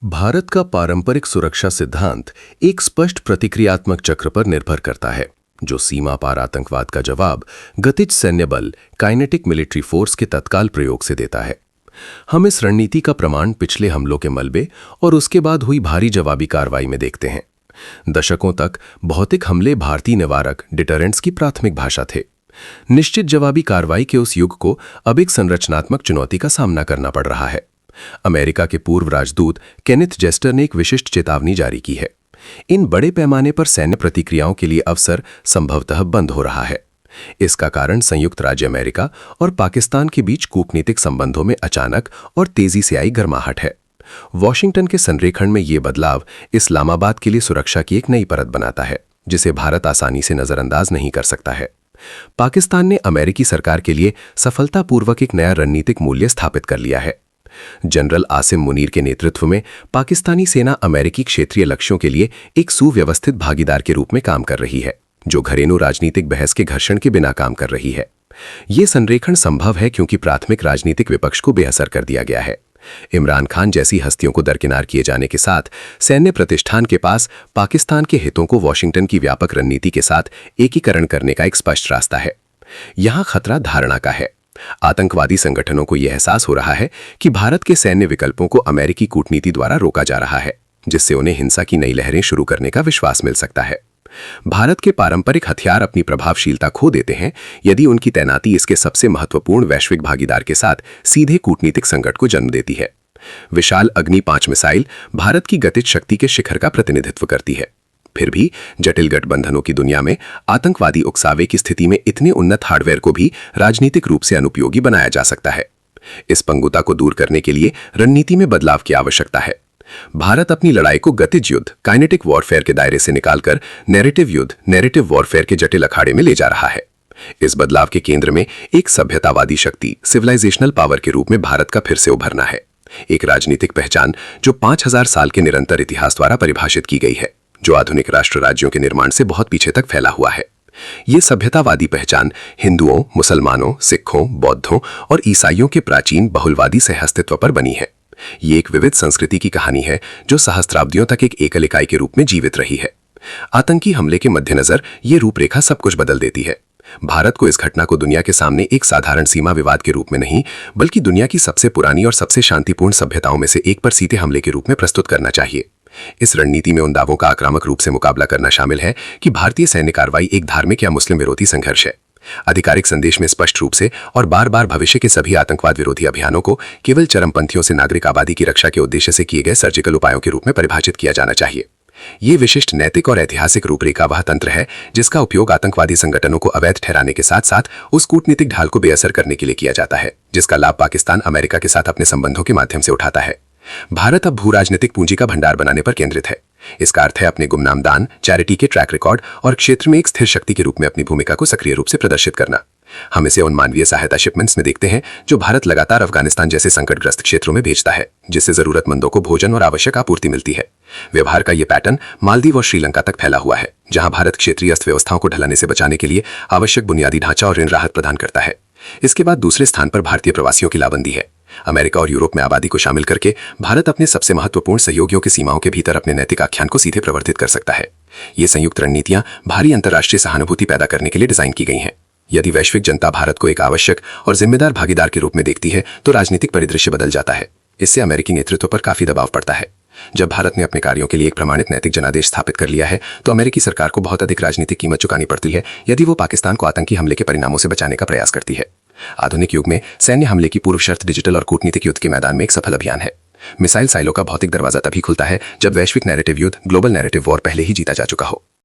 भारत का पारंपरिक सुरक्षा सिद्धांत एक स्पष्ट प्रतिक्रियात्मक चक्र पर निर्भर करता है, जो सीमा पार आतंकवाद का जवाब गतिज सैन्य बल काइनेटिक मिलिट्री फोर्स के तत्काल प्रयोग से देता है। हम इस रणनीति का प्रमाण पिछले हमलों के मलबे और उसके बाद हुई भारी जवाबी कार्रवाई में देखते हैं। दशकों तक भौतिक हमले भारतीय निवारक डिटरेंट्स की प्राथमिक भाषा थे। निश्चित जवाबी कार्रवाई के उस युग को अब एक संरचनात्मक चुनौती का सामना करना पड़ रहा है। अमेरिका के पूर्व राजदूत केनेथ जेस्टर ने एक विशिष्ट चेतावनी जारी की है। इन बड़े पैमाने पर सैन्य प्रतिक्रियाओं के लिए अवसर संभवतः बंद हो रहा है। इसका कारण संयुक्त राज्य अमेरिका और पाकिस्तान के बीच कूटनीतिक संबंधों में अचानक और तेजी से आई गर्माहट है। वॉशिंगटन के संरेखण में ये बदलाव इस्लामाबाद के लिए सुरक्षा की एक नई परत बनाता है, जिसे भारत आसानी से नजरअंदाज नहीं कर सकता है। पाकिस्तान ने अमेरिकी सरकार के लिए सफलतापूर्वक एक नया रणनीतिक मूल्य स्थापित कर लिया है। जनरल आसिम मुनीर के नेतृत्व में पाकिस्तानी सेना अमेरिकी क्षेत्रीय लक्ष्यों के लिए एक सुव्यवस्थित भागीदार के रूप में काम कर रही है, जो घरेलू राजनीतिक बहस के घर्षण के बिना काम कर रही है। ये संरेखण संभव है क्योंकि प्राथमिक राजनीतिक विपक्ष को बेअसर कर दिया गया है। इमरान खान जैसी हस्तियों को दरकिनार किए जाने के साथ सैन्य प्रतिष्ठान के पास पाकिस्तान के हितों को वॉशिंगटन की व्यापक रणनीति के साथ एकीकरण करने का एक स्पष्ट रास्ता है। यहाँ खतरा धारणा का है। आतंकवादी संगठनों को यह एहसास हो रहा है कि भारत के सैन्य विकल्पों को अमेरिकी कूटनीति द्वारा रोका जा रहा है, जिससे उन्हें हिंसा की नई लहरें शुरू करने का विश्वास मिल सकता है। भारत के पारंपरिक हथियार अपनी प्रभावशीलता खो देते हैं यदि उनकी तैनाती इसके सबसे महत्वपूर्ण वैश्विक भागीदार के साथ सीधे कूटनीतिक संकट को जन्म देती है। विशाल अग्नि 5 मिसाइल भारत की गतिज शक्ति के शिखर का प्रतिनिधित्व करती है। फिर भी जटिल गठबंधनों की दुनिया में आतंकवादी उकसावे की स्थिति में इतने उन्नत हार्डवेयर को भी राजनीतिक रूप से अनुपयोगी बनाया जा सकता है। इस पंगुता को दूर करने के लिए रणनीति में बदलाव की आवश्यकता है। भारत अपनी लड़ाई को गतिज युद्ध काइनेटिक वॉरफेयर के दायरे से निकालकर नैरेटिव युद्ध नैरेटिव वॉरफेयर के जटिल अखाड़े में ले जा रहा है। इस बदलाव के केंद्र में एक सभ्यतावादी शक्ति सिविलाइजेशनल पावर के रूप में भारत का फिर से उभरना है। एक राजनीतिक पहचान जो 5000 साल के निरंतर इतिहास द्वारा परिभाषित की गई है, जो आधुनिक राष्ट्र राज्यों के निर्माण से बहुत पीछे तक फैला हुआ है। ये सभ्यतावादी पहचान हिंदुओं, मुसलमानों, सिखों, बौद्धों और ईसाइयों के प्राचीन बहुलवादी सहअस्तित्व पर बनी है। ये एक विविध संस्कृति की कहानी है जो सहस्त्राब्दियों तक एक एकल इकाई के रूप में जीवित रही है। आतंकी हमले के मद्देनजर ये रूपरेखा सब कुछ बदल देती है। भारत को इस घटना को दुनिया के सामने एक साधारण सीमा विवाद के रूप में नहीं, बल्कि दुनिया की सबसे पुरानी और सबसे शांतिपूर्ण सभ्यताओं में से एक पर सीधे हमले के रूप में प्रस्तुत करना चाहिए। इस रणनीति में उन दावों का आक्रामक रूप से मुकाबला करना शामिल है कि भारतीय सैन्य कार्रवाई एक धार्मिक या मुस्लिम विरोधी संघर्ष है। आधिकारिक संदेश में स्पष्ट रूप से और बार बार भविष्य के सभी आतंकवाद विरोधी अभियानों को केवल चरमपंथियों से नागरिक आबादी की रक्षा के उद्देश्य से किए गए सर्जिकल उपायों के रूप में परिभाषित किया जाना चाहिए। ये विशिष्ट नैतिक और ऐतिहासिक रूपरेखा वह तंत्र है जिसका उपयोग आतंकवादी संगठनों को अवैध ठहराने के साथ साथ उस कूटनीतिक ढाल को बेअसर करने के लिए किया जाता है जिसका लाभ पाकिस्तान अमेरिका के साथ अपने संबंधों के माध्यम से उठाता है। भारत अब भू राजनीतिक पूंजी का भंडार बनाने पर केंद्रित है। इसका अर्थ है अपने गुमनाम दान, चैरिटी के ट्रैक रिकॉर्ड और क्षेत्र में एक स्थिर शक्ति के रूप में अपनी भूमिका को सक्रिय रूप से प्रदर्शित करना। हम इसे उन मानवीय सहायता शिपमेंट्स में देखते हैं जो भारत लगातार अफगानिस्तान जैसे संकटग्रस्त क्षेत्रों में भेजता है, जिससे जरूरतमंदों को भोजन और आवश्यक आपूर्ति मिलती है। व्यवहार का यह पैटर्न मालदीव और श्रीलंका तक फैला हुआ है, जहां भारत क्षेत्रीय अर्थव्यवस्थाओं को ढलाने से बचाने के लिए आवश्यक बुनियादी ढांचा और ऋण राहत प्रदान करता है। इसके बाद दूसरे स्थान पर भारतीय प्रवासियों की लाबंदी है। अमेरिका और यूरोप में आबादी को शामिल करके भारत अपने सबसे महत्वपूर्ण सहयोगियों की सीमाओं के भीतर अपने नैतिक आख्यान को सीधे प्रवर्तित कर सकता है। ये संयुक्त रणनीतियां भारी अंतर्राष्ट्रीय सहानुभूति पैदा करने के लिए डिजाइन की गई हैं। यदि वैश्विक जनता भारत को एक आवश्यक और जिम्मेदार भागीदार के रूप में देखती है तो राजनीतिक परिदृश्य बदल जाता है। इससे अमेरिकी नेतृत्व पर काफी दबाव पड़ता है। जब भारत ने अपने कार्यों के लिए एक प्रमाणित नैतिक जनादेश स्थापित कर लिया है तो अमेरिकी सरकार को बहुत अधिक राजनीतिक कीमत चुकानी पड़ती है यदि वो पाकिस्तान को आतंकी हमले के परिणामों से बचाने का प्रयास करती है। आधुनिक युग में सैन्य हमले की पूर्व शर्त डिजिटल और कूटनीतिक युद्ध के मैदान में एक सफल अभियान है। मिसाइल साइलो का भौतिक दरवाजा तभी खुलता है जब वैश्विक नैरेटिव युद्ध ग्लोबल नैरेटिव वॉर पहले ही जीता जा चुका हो।